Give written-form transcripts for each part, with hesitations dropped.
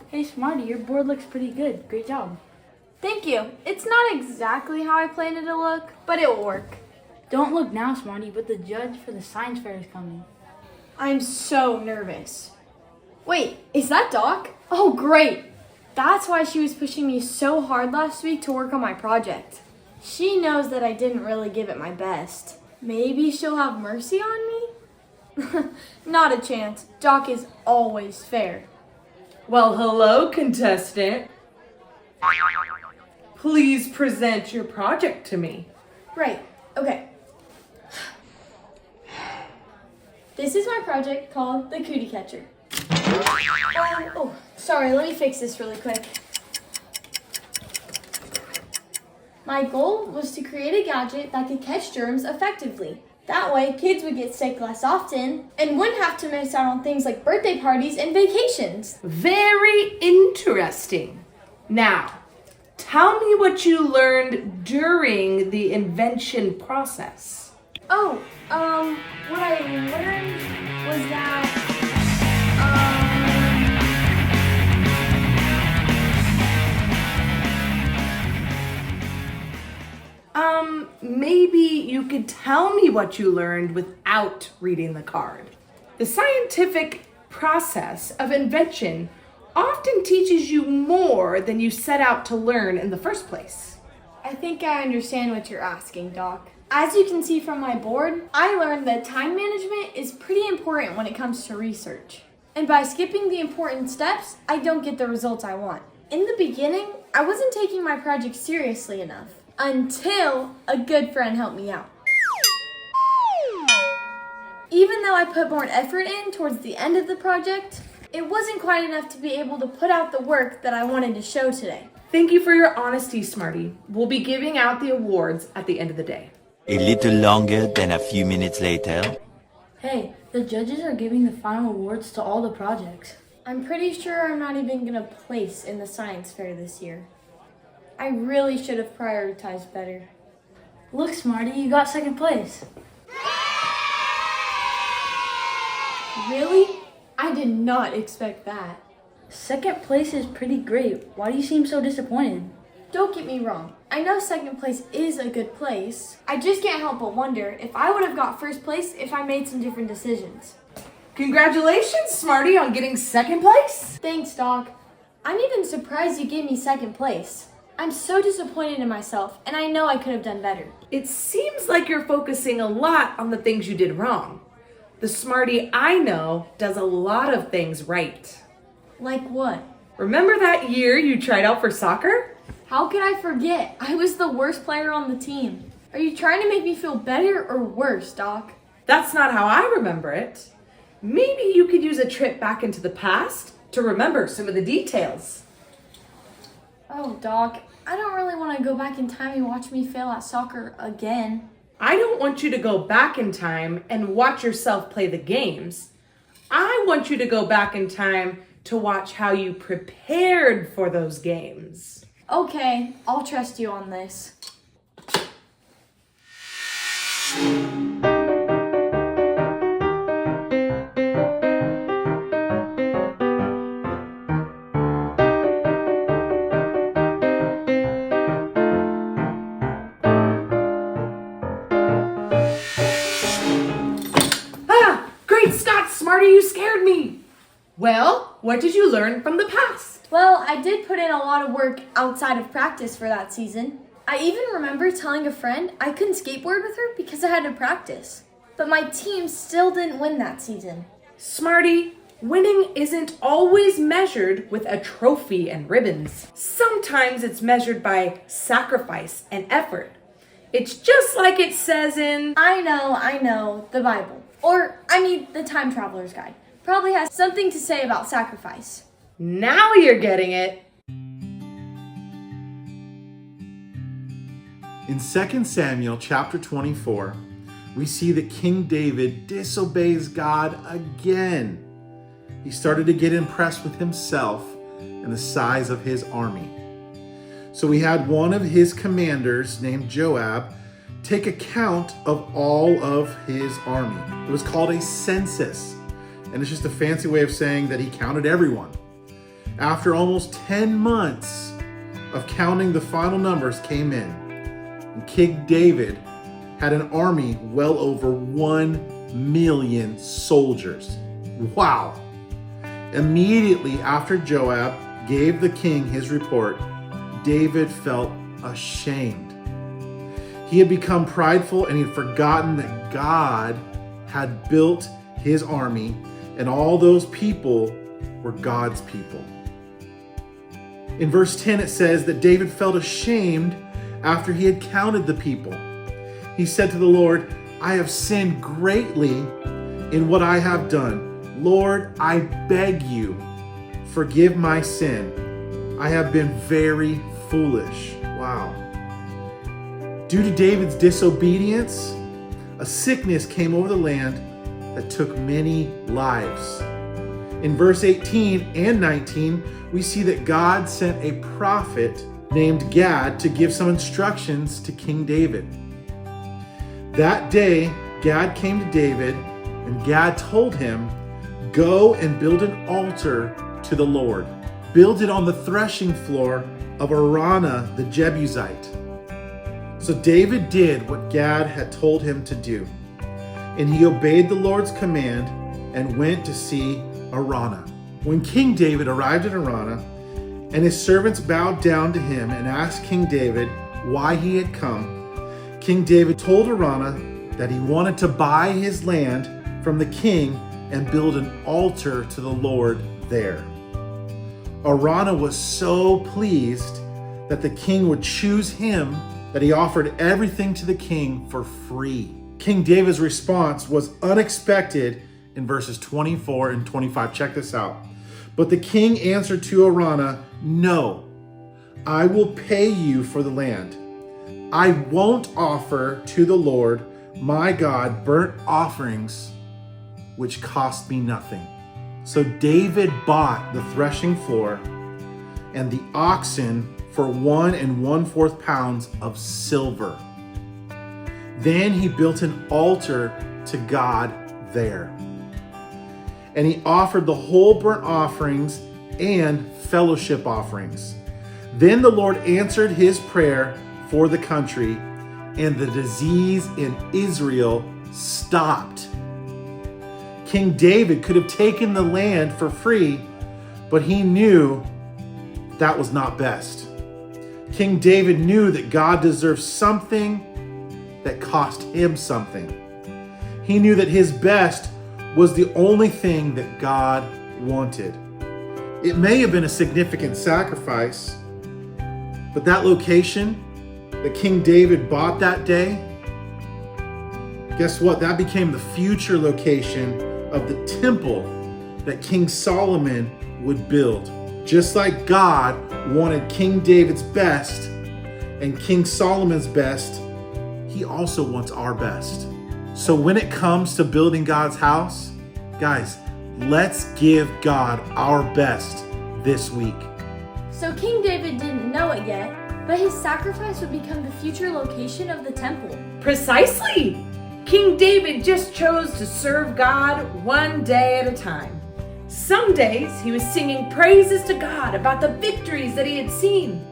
Hey Smarty, your board looks pretty good. Great job. Thank you. It's not exactly how I planned it to look, but it will work. Don't look now, Smarty, but the judge for the science fair is coming. I'm so nervous. Wait, is that Doc? Oh, great. That's why she was pushing me so hard last week to work on my project. She knows that I didn't really give it my best. Maybe she'll have mercy on me? Not a chance. Doc is always fair. Well, hello, contestant. Please present your project to me. Right, okay. This is my project called the Cootie Catcher. Sorry, let me fix this really quick. My goal was to create a gadget that could catch germs effectively. That way, kids would get sick less often and wouldn't have to miss out on things like birthday parties and vacations. Very interesting. Now, tell me what you learned during the invention process. What I learned was that, Maybe you could tell me what you learned without reading the card. The scientific process of invention often teaches you more than you set out to learn in the first place. I think I understand what you're asking, Doc. As you can see from my board, I learned that time management is pretty important when it comes to research. And by skipping the important steps, I don't get the results I want. In the beginning, I wasn't taking my project seriously enough until a good friend helped me out. Even though I put more effort in towards the end of the project, it wasn't quite enough to be able to put out the work that I wanted to show today. Thank you for your honesty, Smarty. We'll be giving out the awards at the end of the day. A little longer than a few minutes later. Hey, the judges are giving the final awards to all the projects. I'm pretty sure I'm not even gonna place in the science fair this year. I really should have prioritized better. Look, Smarty, you got second place. Really? I did not expect that. Second place is pretty great. Why do you seem so disappointed? Don't get me wrong. I know second place is a good place. I just can't help but wonder if I would have got first place if I made some different decisions. Congratulations, Smarty, on getting second place. Thanks, Doc. I'm even surprised you gave me second place. I'm so disappointed in myself, and I know I could have done better. It seems like you're focusing a lot on the things you did wrong. The Smarty I know does a lot of things right. Like what? Remember that year you tried out for soccer? How could I forget? I was the worst player on the team. Are you trying to make me feel better or worse, Doc? That's not how I remember it. Maybe you could use a trip back into the past to remember some of the details. Oh, Doc, I don't really want to go back in time and watch me fail at soccer again. I don't want you to go back in time and watch yourself play the games. I want you to go back in time to watch how you prepared for those games. Okay, I'll trust you on this. Great Scott, Smarty, you scared me. Well, what did you learn from the past? Well, I did put in a lot of work outside of practice for that season. I even remember telling a friend I couldn't skateboard with her because I had to practice. But my team still didn't win that season. Smarty, winning isn't always measured with a trophy and ribbons. Sometimes it's measured by sacrifice and effort. It's just like it says in... I know, the Bible. The Time Traveler's Guide. Probably has something to say about sacrifice. Now you're getting it. In 2 Samuel chapter 24, we see that King David disobeys God again. He started to get impressed with himself and the size of his army. So he had one of his commanders named Joab take account of all of his army. It was called a census, and it's just a fancy way of saying that he counted everyone. After almost 10 months of counting, the final numbers came in. And King David had an army well over 1 million soldiers. Wow. Immediately after Joab gave the king his report, David felt ashamed. He had become prideful and he had forgotten that God had built his army and all those people were God's people. In verse 10 it says that David felt ashamed after he had counted the people. He said to the Lord, I have sinned greatly in what I have done. Lord, I beg you, forgive my sin. I have been very foolish. Wow. Due to David's disobedience, a sickness came over the land that took many lives. In verse 18 and 19, we see that God sent a prophet named Gad to give some instructions to King David. That day, Gad came to David, and Gad told him, go and build an altar to the Lord. Build it on the threshing floor of Araunah the Jebusite. So David did what Gad had told him to do, and he obeyed the Lord's command and went to see Araunah. When King David arrived at Araunah, and his servants bowed down to him and asked King David why he had come, King David told Araunah that he wanted to buy his land from the king and build an altar to the Lord there. Araunah was so pleased that the king would choose him that he offered everything to the king for free. King David's response was unexpected in verses 24 and 25. Check this out. But the king answered to Araunah, no, I will pay you for the land. I won't offer to the Lord my God burnt offerings which cost me nothing. So David bought the threshing floor and the oxen for 1 1/4 pounds of silver. Then he built an altar to God there. And he offered the whole burnt offerings and fellowship offerings. Then the Lord answered his prayer for the country, and the disease in Israel stopped. King David could have taken the land for free, but he knew that was not best. King David knew that God deserved something that cost him something. He knew that his best was the only thing that God wanted. It may have been a significant sacrifice, but that location that King David bought that day, guess what? That became the future location of the temple that King Solomon would build. Just like God wanted King David's best and King Solomon's best, he also wants our best. So when it comes to building God's house, guys, let's give God our best this week. So King David didn't know it yet, but his sacrifice would become the future location of the temple. Precisely! King David just chose to serve God one day at a time. Some days he was singing praises to God about the victories that he had seen.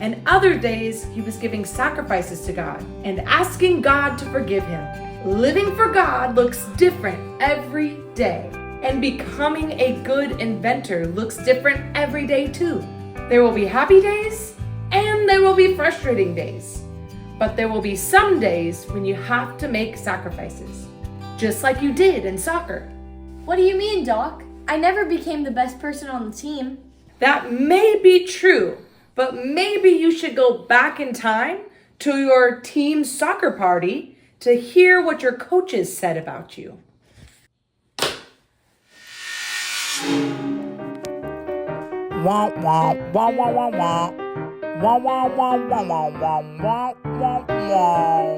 And other days he was giving sacrifices to God and asking God to forgive him. Living for God looks different every day. And becoming a good inventor looks different every day too. There will be happy days and there will be frustrating days. But there will be some days when you have to make sacrifices, just like you did in soccer. What do you mean, Doc? I never became the best person on the team. That may be true, but maybe you should go back in time to your team's soccer party to hear what your coaches said about you. Wah wah wah wah wah wah. Wah wah wah wah wah wah wah wah wah.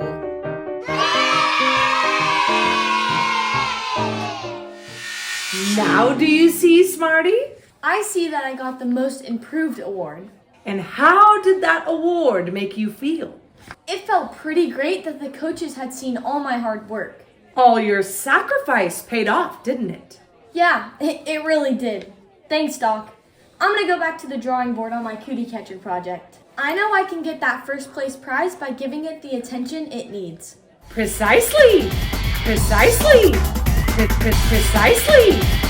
Now do you see, Smarty? I see that I got the most improved award. And how did that award make you feel? It felt pretty great that the coaches had seen all my hard work. All your sacrifice paid off, didn't it? Yeah, it really did. Thanks, Doc. I'm gonna go back to the drawing board on my Cootie Catcher project. I know I can get that first place prize by giving it the attention it needs. Precisely! Precisely! Precisely!